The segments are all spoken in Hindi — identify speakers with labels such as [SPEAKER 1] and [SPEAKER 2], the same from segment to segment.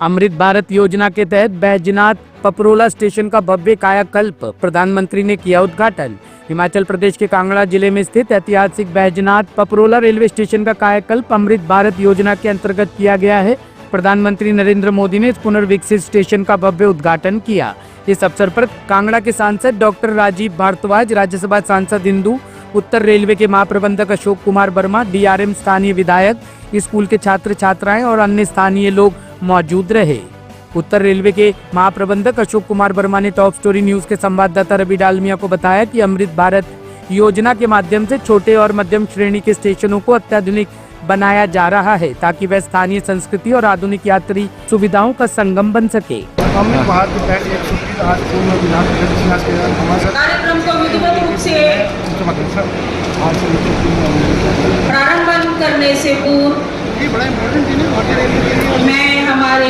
[SPEAKER 1] अमृत भारत योजना के तहत बैजनाथ पपरोला स्टेशन का भव्य कायाकल्प, प्रधानमंत्री ने किया उद्घाटन। हिमाचल प्रदेश के कांगड़ा जिले में स्थित ऐतिहासिक बैजनाथ पपरोला रेलवे स्टेशन का कायाकल्प अमृत भारत योजना के अंतर्गत किया गया है। प्रधानमंत्री नरेंद्र मोदी ने इस पुनर्विकसित स्टेशन का भव्य उद्घाटन किया। इस अवसर पर कांगड़ा के सांसद डॉक्टर राजीव भारद्वाज, राज्यसभा सांसद इंदु, उत्तर रेलवे के महाप्रबंधक अशोक कुमार वर्मा, डीआरएम, स्थानीय विधायक, स्कूल के छात्र छात्राएं और अन्य स्थानीय लोग मौजूद रहे। उत्तर रेलवे के महाप्रबंधक अशोक कुमार वर्मा ने टॉप स्टोरी न्यूज के संवाददाता रवि डालमिया को बताया कि अमृत भारत योजना के माध्यम से छोटे और मध्यम श्रेणी के स्टेशनों को अत्याधुनिक बनाया जा रहा है ताकि वह स्थानीय संस्कृति और आधुनिक यात्री सुविधाओं का संगम बन सके।
[SPEAKER 2] अमृत भारत के तहत एक छुट्टी आज
[SPEAKER 3] कार्यक्रम को विधिवत रूप से प्रारंभ करने से पूर्व
[SPEAKER 2] ये बड़ा इम्पोर्टेंट दिन है भारतीय रेलवे के लिए।
[SPEAKER 3] मैं हमारे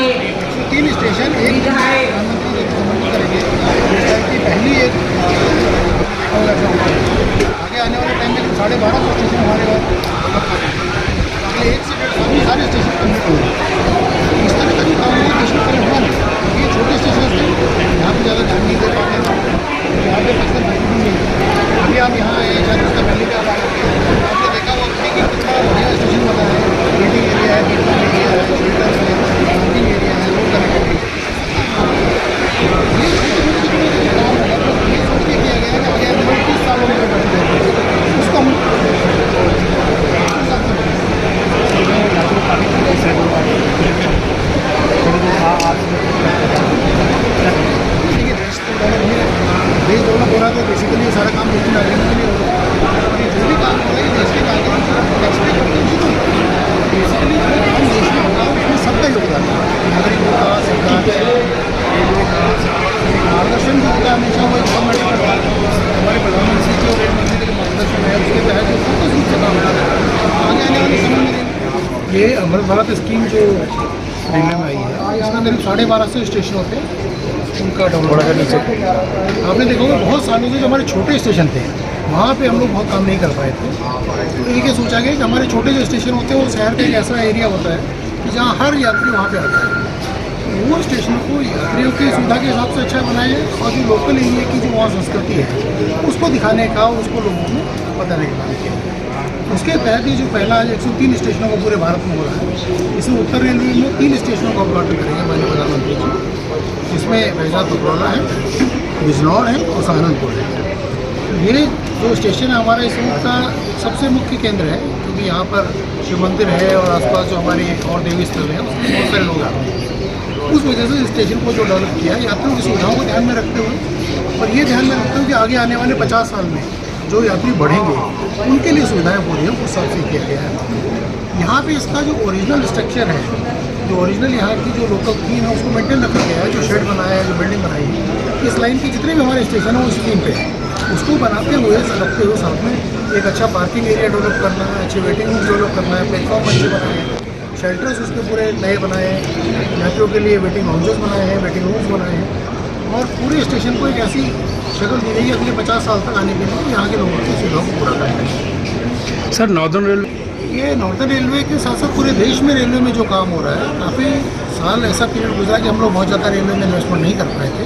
[SPEAKER 2] 3 स्टेशन एक
[SPEAKER 3] विधायक
[SPEAKER 2] करेंगे। पहली एक आगे आने वाले टाइम में 1250 स्टेशन हमारे पास अगले 1 से 1.5 सारे स्टेशन कम्प्लीट होंगे। इस तरह का जो काम है स्टेशन पर हुआ नहीं। ये छोटे स्टेशन थे, यहाँ पर ज़्यादा ध्यान नहीं दे पाते हैं। यहाँ पे फसल नहीं है। अभी आप यहाँ आए, शायद उसका पहले का आपने देखा वो कि कितना बढ़िया स्टेशन बना है। वेटिंग एरिया है, वेटिंग एरिया है, शेल्टर्स है, पार्किंग एरिया है, रोड कनेक्टिविटी। ये छोटे-छोटे काम है, ये सोच के किया गया है कि आगे 30 सालों में उसको हम देश डेवलप हो रहा है तो बेसिकली ये सारा काम देश के नागरिकों के लिए हो रहा है। जो भी काम हो रहा है देश के नागरिकों को एक्सपेक्ट करते हैं। बेसिकली जो काम देश में होगा उसमें सबका योगदान है, नागरिकों का, सरकार का, मार्गदर्शन जो होगा हमेशा वो बहुत बड़ी बात है। हमारे प्रधानमंत्री जो रेल मंत्री के मार्गदर्शन है उसके तहत जो फोकस रूप से काम हो रहा है। आगे आने वाले समय में ये अमृत भारत स्कीम जो रेलवे में आई है इसमें करीब 1250 स्टेशन होते हैं, उनका डेवलपमेंट नीचे आपने देखा होगा। बहुत सालों से जो हमारे छोटे स्टेशन थे वहाँ पे हम लोग बहुत काम नहीं कर पाए थे। तो ये सोचा गया कि हमारे छोटे जो स्टेशन होते हैं वो शहर का एक ऐसा एरिया होता है कि जहाँ हर यात्री वहाँ पे आता है। तो वो स्टेशन को यात्रियों की सुविधा के हिसाब से अच्छा बनाए और जो लोकल एरिया की जो वहाँ संस्कृति है उसको दिखाने का, उसको लोगों में बताने का काम किया। उसके तहत ये जो पहला 103 स्टेशनों को पूरे भारत में हो रहा है, इसमें उत्तर रेलवे में 3 स्टेशनों का उद्घाटन करेंगे माननीय प्रधानमंत्री जी। इसमें बैजनाथ पपरोला है, बिजनौर है और सहारनपुर है। ये जो स्टेशन है हमारा इस रूट का सबसे मुख्य केंद्र है क्योंकि यहाँ पर शिव मंदिर है और आसपास जो हमारी और देवी स्थल है उसमें बहुत सारे लोग आते हैं। उस वजह से इस स्टेशन को जो डेवलप किया है यात्रियों की सुविधाओं को ध्यान में रखते हुए और ये ध्यान में रखते हुए कि आगे आने वाले 50 साल में जो यात्री बढ़ेंगे उनके लिए सुविधाएं पूरी हैं, उस हिसाब से किया गया है। यहाँ पे इसका जो ओरिजिनल स्ट्रक्चर है, जो ओरिजिनल यहाँ की जो लोकल थीम है उसको मेंटेन रखा गया है। जो शेड बनाया है, जो बिल्डिंग बनाई है, इस लाइन के जितने भी हमारे स्टेशन हैं वो इस थीम पे है। उसको बनाते हुए रखते हुए साथ में एक अच्छा पार्किंग एरिया डेवलप करना है, अच्छे वेटिंग रूम डेवलप करना है, प्लेटफॉर्म अच्छे बनाए हैं, शेल्टर्स उसके पूरे नए बनाए हैं, यात्रियों के लिए वेटिंग हाउसेस बनाए हैं, वेटिंग रूम्स बनाए हैं और पूरे स्टेशन को एक ऐसी शक्ल दी गई है अगले 50 साल तक आने के लिए यहाँ के लोगों की सुविधाओं को पूरा करना है।
[SPEAKER 4] सर नॉर्दर्न रेलवे,
[SPEAKER 2] ये नॉर्दर्न रेलवे के साथ साथ पूरे देश में रेलवे में जो काम हो रहा है, काफ़ी साल ऐसा पीरियड गुजरा कि हम लोग बहुत ज़्यादा रेलवे में इन्वेस्टमेंट नहीं कर पाए थे।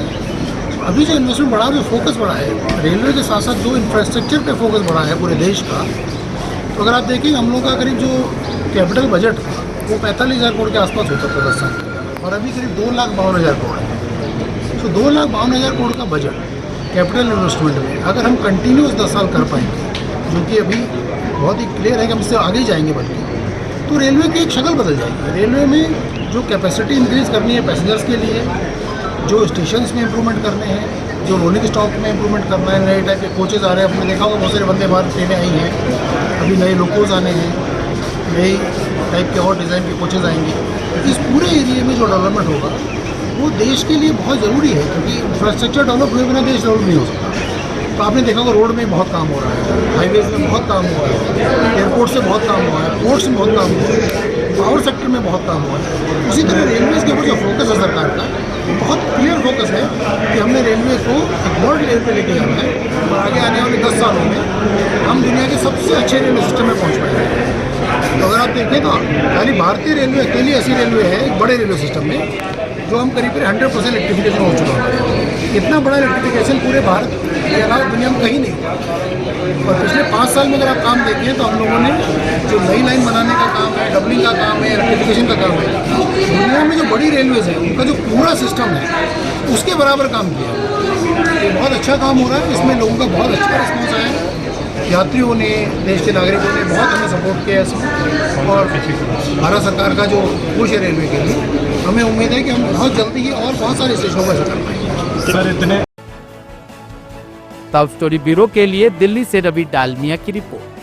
[SPEAKER 2] अभी जो इन्वेस्टमेंट बढ़ा, जो फोकस बढ़ा है रेलवे के साथ साथ जो इंफ्रास्ट्रक्चर पे फोकस बढ़ा है पूरे देश का। तो अगर आप देखेंगे हम लोग का करीब जो कैपिटल बजट था वो 45,000 करोड़ के आसपास होता था 10 साल और अभी करीब 2,52,000 करोड़ है। तो 2,52,000 करोड़ का बजट कैपिटल इन्वेस्टमेंट में अगर हम कंटिन्यूस 10 साल कर पाएंगे, जो कि अभी बहुत ही क्लियर है कि हम इससे आगे ही जाएंगे बल्कि, तो रेलवे की एक शक्ल बदल जाएगी। रेलवे में जो कैपेसिटी इंक्रीज़ करनी है पैसेंजर्स के लिए, जो स्टेशंस में इम्प्रूवमेंट करने हैं, जो रोलिंग स्टॉक में इम्प्रूवमेंट करना है, नए टाइप के कोचेज़ आ रहे हैं। आपने देखा होगा बहुत सारे वंदे भारत ट्रेनें आई हैं, अभी नए लोकोज आने हैं, नई टाइप के और डिज़ाइन के कोचेज़ आएंगे। इस पूरे एरिए में जो डेवलपमेंट होगा वो देश के लिए बहुत ज़रूरी है क्योंकि इंफ्रास्ट्रक्चर डेवलप हुए बिना देश डेवलप नहीं हो सकता। तो आपने देखा होगा रोड में बहुत काम हो रहा है, हाईवेज में बहुत काम हो रहा है, एयरपोर्ट से बहुत काम हुआ है, पोर्ट्स में बहुत काम हुआ है, पावर सेक्टर में बहुत काम हुआ है। उसी तरह रेलवेज के ऊपर जो फोकस है सरकार का, बहुत क्लियर फोकस है कि हमने रेलवे को एक वर्ल्ड लेवल पे लेके जाना है और आगे आने वाले 10 सालों में हम दुनिया के सबसे अच्छे रेलवे सिस्टम में पहुँच पाएंगे। तो अगर आप देखें तो खाली भारतीय रेलवे अकेली ऐसी रेलवे है एक बड़े रेलवे सिस्टम में जो हम करीब 100% इलेक्ट्रिफिकेशन हो चुका है। इतना बड़ा इलेक्ट्रिफिकेशन पूरे भारत के अलावा दुनिया में कहीं नहीं। और पिछले 5 साल में अगर आप काम देखें तो हम लोगों ने जो नई लाइन बनाने का काम है, डबलिंग का काम है, इलेक्ट्रिफिकेशन का काम है, दुनिया में जो बड़ी रेलवेज है उनका जो पूरा सिस्टम है उसके बराबर काम किया। ये बहुत अच्छा काम हो रहा है, इसमें लोगों का बहुत अच्छा रिस्पॉन्स आया है। यात्रियों ने, देश के नागरिकों ने बहुत हमें सपोर्ट किया है इसमें। और भारत सरकार का जो पुश है रेलवे के लिए, हमें उम्मीद है कि हम बहुत जल्दी ही और बहुत सारे स्टेशनों पर कर पाएंगे।
[SPEAKER 4] सर इतने
[SPEAKER 1] टॉप स्टोरी ब्यूरो के लिए दिल्ली से रवि डालमिया की रिपोर्ट।